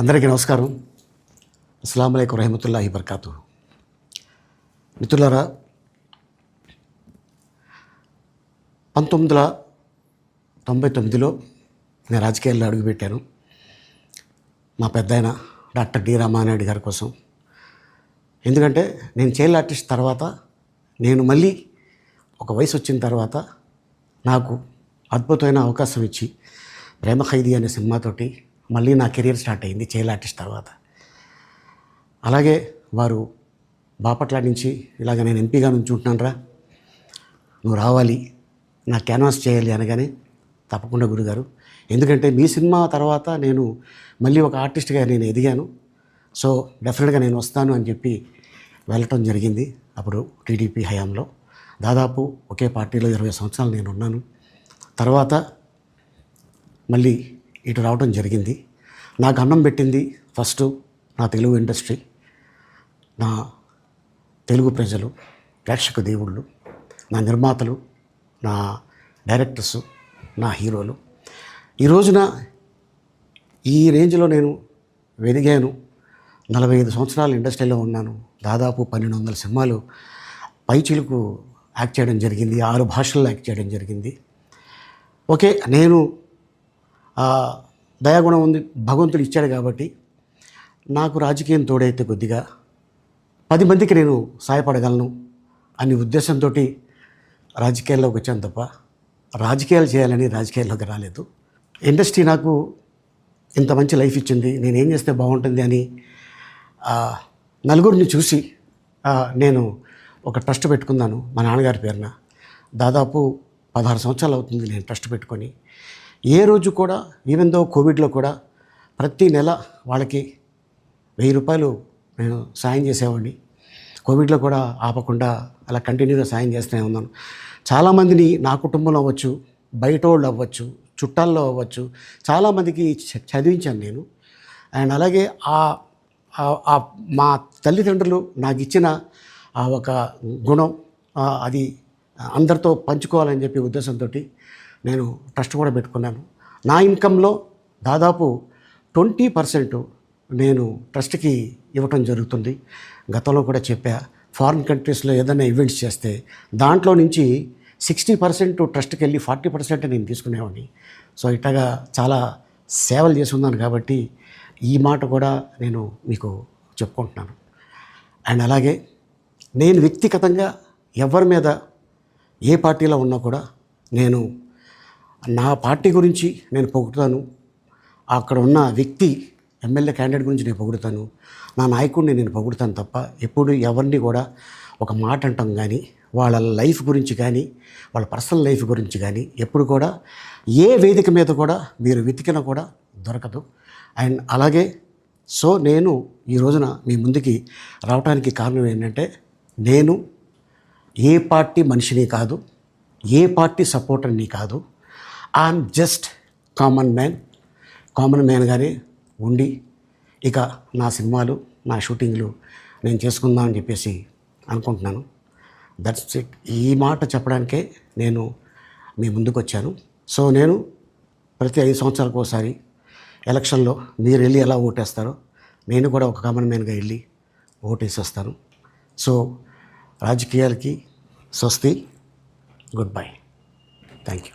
అందరికీ నమస్కారం. అస్సలాము అలైకుం రహమతుల్లాహి బర్కాతు. మిత్రులారా, 1999లో నేను రాజకీయాల్లో అడుగుపెట్టాను. మా పెద్దాయన డాక్టర్ డి రామానాయుడు గారి కోసం. ఎందుకంటే నేను చైల్డ్ ఆర్టిస్ట్ తర్వాత నేను మళ్ళీ ఒక వయసు వచ్చిన తర్వాత నాకు అద్భుతమైన అవకాశం ఇచ్చి ప్రేమ ఖైదీ అనే సినిమాతోటి మళ్ళీ నా కెరీర్ స్టార్ట్ అయింది చైల్డ్ ఆర్టిస్ట్ తర్వాత. అలాగే వారు బాపట్ల నుంచి ఇలాగ నేను ఎంపీగా నుంచుంటున్నాను రా, నువ్వు రావాలి, నా క్యాన్వాస్ చేయాలి అనగానే తప్పకుండా గురుగారు, ఎందుకంటే మీ సినిమా తర్వాత నేను మళ్ళీ ఒక ఆర్టిస్ట్గా నేను ఎదిగాను, సో డెఫినెట్గా నేను వస్తాను అని చెప్పి వెళ్ళటం జరిగింది. అప్పుడు టీడీపీ హయాంలో దాదాపు ఒకే పార్టీలో 20 సంవత్సరాలు నేను ఉన్నాను. తర్వాత మళ్ళీ ఇటు రావడం జరిగింది. నాకు అన్నం పెట్టింది ఫస్ట్ నా తెలుగు ఇండస్ట్రీ, నా తెలుగు ప్రజలు, ప్రేక్షక దేవుళ్ళు, నా నిర్మాతలు, నా డైరెక్టర్సు, నా హీరోలు. ఈ రోజున ఈ రేంజ్లో నేను ఎదిగాను. 45 సంవత్సరాలు ఇండస్ట్రీలో ఉన్నాను. దాదాపు 1200 సినిమాలు పైచిలుకు యాక్ట్ చేయడం జరిగింది. 6 భాషల్లో యాక్ట్ చేయడం జరిగింది. ఓకే, నేను దయాగుణం ఉంది, భగవంతుడు ఇచ్చాడు కాబట్టి నాకు రాజకీయం తోడైతే కొద్దిగా 10 మందికి నేను సహాయపడగలను అనే ఉద్దేశంతో రాజకీయాల్లోకి వచ్చాను తప్ప రాజకీయాలు చేయాలని రాజకీయాల్లోకి రాలేదు. ఇండస్ట్రీ నాకు ఇంత మంచి లైఫ్ ఇచ్చింది, నేనేం చేస్తే బాగుంటుంది అని నలుగురిని చూసి నేను ఒక ట్రస్ట్ పెట్టుకున్నాను మా నాన్నగారి పేరున. దాదాపు 16 సంవత్సరాలు అవుతుంది నేను ట్రస్ట్ పెట్టుకొని. ఏ రోజు కూడా, ఈవెన్ దో కోవిడ్లో కూడా ప్రతి నెల వాళ్ళకి 1000 రూపాయలు నేను సాయం చేసేవాడిని. కోవిడ్లో కూడా ఆపకుండా అలా కంటిన్యూగా సాయం చేస్తూనే ఉన్నాను. చాలామందిని నా కుటుంబంలో అవ్వచ్చు, బయట వాళ్ళు అవ్వచ్చు, చుట్టాల్లో అవ్వచ్చు, చాలామందికి చదివించాను నేను. అండ్ అలాగే మా తల్లిదండ్రులు నాకు ఇచ్చిన ఒక గుణం అది అందరితో పంచుకోవాలని చెప్పి ఉద్దేశంతో నేను ట్రస్ట్ కూడా పెట్టుకున్నాను. నా ఇన్కంలో దాదాపు 20% నేను ట్రస్ట్కి ఇవ్వటం జరుగుతుంది. గతంలో కూడా చెప్పా, ఫారిన్ కంట్రీస్లో ఏదైనా ఈవెంట్స్ చేస్తే దాంట్లో నుంచి 60% ట్రస్ట్కి వెళ్ళి 40% నేను తీసుకునేవాడిని. సో ఇట్లాగా చాలా సేవలు చేసి ఉన్నాను కాబట్టి ఈ మాట కూడా నేను మీకు చెప్పుకుంటున్నాను. అండ్ అలాగే నేను వ్యక్తిగతంగా ఎవరి మీద ఏ పార్టీలో ఉన్నా కూడా నేను నా పార్టీ గురించి నేను పొగుడుతాను, అక్కడ ఉన్న వ్యక్తి ఎమ్మెల్యే క్యాండిడేట్ గురించి నేను పొగుడుతాను, నా నాయకుడిని నేను పొగుడుతాను తప్ప ఎప్పుడు ఎవరిని కూడా ఒక మాట అంటాం కానీ వాళ్ళ లైఫ్ గురించి కానీ వాళ్ళ పర్సనల్ లైఫ్ గురించి కానీ ఎప్పుడు కూడా ఏ వేదిక మీద కూడా మీరు వెతికినా కూడా దొరకదు. అండ్ అలాగే సో నేను ఈ రోజున మీ ముందుకి రావడానికి కారణం ఏంటంటే, నేను ఏ పార్టీ మనిషిని కాదు, ఏ పార్టీ సపోర్టర్ని కాదు, ఐఎమ్ జస్ట్ కామన్ మ్యాన్గానే ఉండి ఇక నా సినిమాలు, నా షూటింగ్లు నేను చేసుకుందామని చెప్పేసి అనుకుంటున్నాను. That's it. ఈ మాట చెప్పడానికే నేను మీ ముందుకు వచ్చాను. సో నేను ప్రతి 5 సంవత్సరాలకు ఒకసారి ఎలక్షన్లో మీరు వెళ్ళి ఎలా ఓటేస్తారో నేను కూడా ఒక కామన్ మ్యాన్గా వెళ్ళి ఓటేసి వస్తాను. సో రాజకీయాలకి స్వస్తి, గుడ్ బై, థ్యాంక్ యూ.